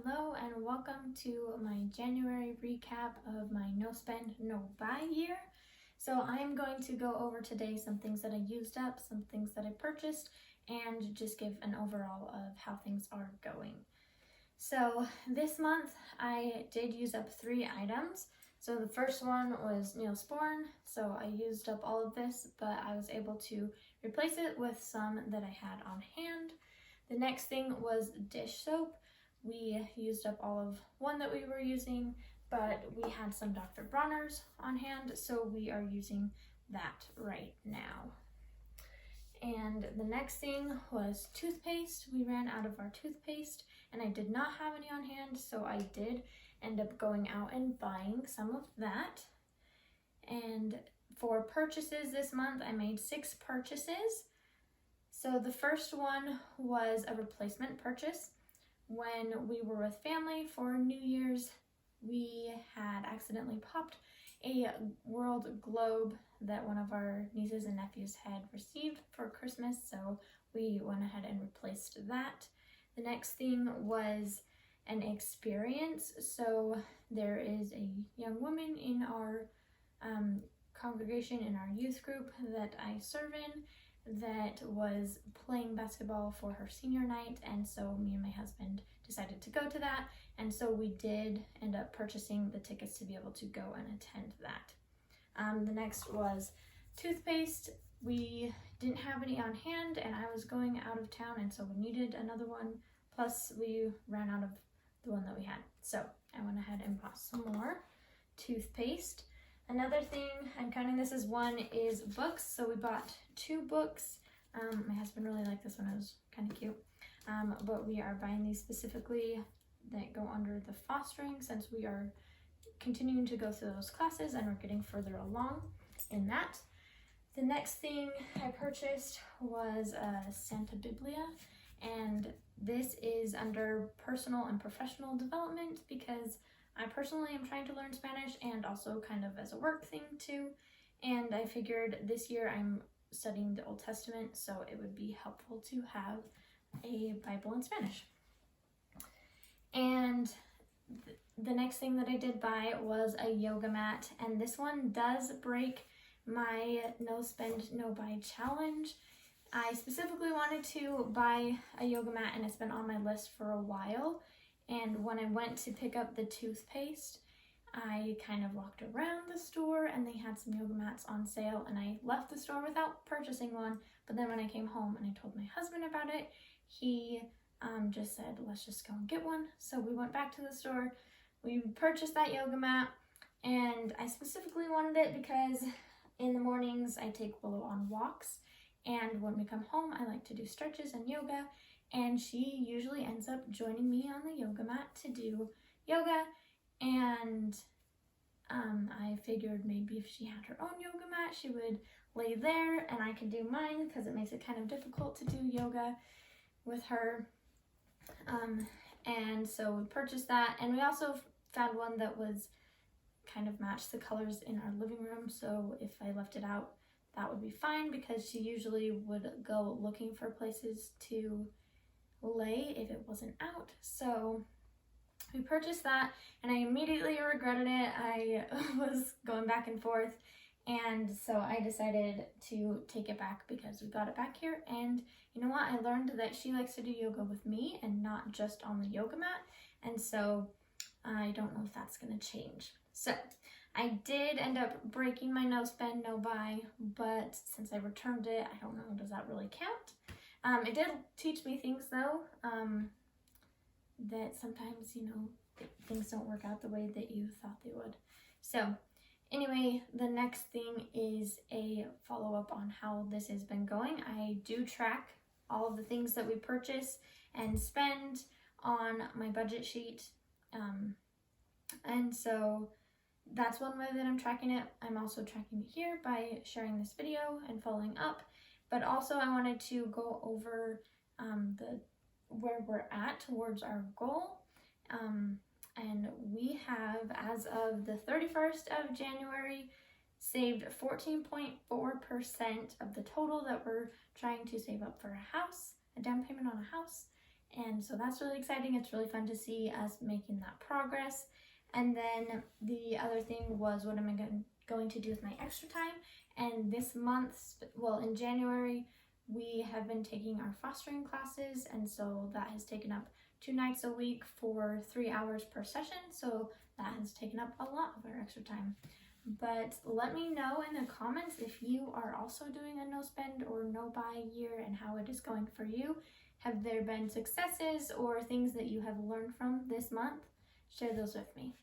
Hello and welcome to my January recap of my no spend, no buy year. So I'm going to go over today some things that I used up, some things that I purchased, and just give an overall of how things are going. So this month I did use up 3 items. So the first one was Neosporin, so I used up all of this, but I was able to replace it with some that I had on hand. The next thing was dish soap. We used up all of one that we were using, but we had some Dr. Bronner's on hand, so we are using that right now. And the next thing was toothpaste. We ran out of our toothpaste, and I did not have any on hand, so I did end up going out and buying some of that. And for purchases this month, I made 6 purchases. So the first one was a replacement purchase. When we were with family for New Year's, we had accidentally popped a world globe that one of our nieces and nephews had received for Christmas, so we went ahead and replaced that. The next thing was an experience. So there is a young woman in our congregation, in our youth group that I serve in, that was playing basketball for her senior night, and so me and my husband decided to go to that, and so we did end up purchasing the tickets to be able to go and attend that. The next was toothpaste. We didn't have any on hand, and I was going out of town, and so we needed another one, plus we ran out of the one that we had, so I went ahead and bought some more toothpaste. Another thing, I'm counting this as one, is books. So we bought 2 books. My husband really liked this one. It was kind of cute. But we are buying these specifically that go under the fostering, since we are continuing to go through those classes and we're getting further along in that. The next thing I purchased was a Santa Biblia, and this is under personal and professional development because I personally am trying to learn Spanish, and also kind of as a work thing too. And I figured this year I'm studying the Old Testament, so it would be helpful to have a Bible in Spanish. And the next thing that I did buy was a yoga mat, and this one does break my no spend, no buy challenge. I specifically wanted to buy a yoga mat, and it's been on my list for a while. And when I went to pick up the toothpaste, I kind of walked around the store and they had some yoga mats on sale, and I left the store without purchasing one. But then when I came home and I told my husband about it, he just said, let's just go and get one. So we went back to the store, we purchased that yoga mat, and I specifically wanted it because in the mornings I take Willow on walks, and when we come home I like to do stretches and yoga. And she usually ends up joining me on the yoga mat to do yoga. And I figured maybe if she had her own yoga mat, she would lay there and I could do mine, because it makes it kind of difficult to do yoga with her. And so we purchased that. And we also found one that was kind of matched the colors in our living room. So if I left it out, that would be fine, because she usually would go looking for places to lay if it wasn't out. So we purchased that, and I immediately regretted it. I was going back and forth, and so I decided to take it back because we got it back here. And you know what, I learned that she likes to do yoga with me and not just on the yoga mat, and so I don't know if that's going to change. So I did end up breaking my no spend, no buy, but since I returned it, I don't know, does that really count? It did teach me things though, that sometimes, things don't work out the way that you thought they would. So anyway, the next thing is a follow-up on how this has been going. I do track all of the things that we purchase and spend on my budget sheet. And so that's one way that I'm tracking it. I'm also tracking it here by sharing this video and following up. But also I wanted to go over where we're at towards our goal. And we have, as of the 31st of January, saved 14.4% of the total that we're trying to save up for a house, a down payment on a house. And so that's really exciting. It's really fun to see us making that progress. And then the other thing was, what am I going to do with my extra time? And this month, well, in January, we have been taking our fostering classes, and so that has taken up 2 nights a week for 3 hours per session. So that has taken up a lot of our extra time. But let me know in the comments if you are also doing a no spend or no buy year and how it is going for you. Have there been successes or things that you have learned from this month? Share those with me.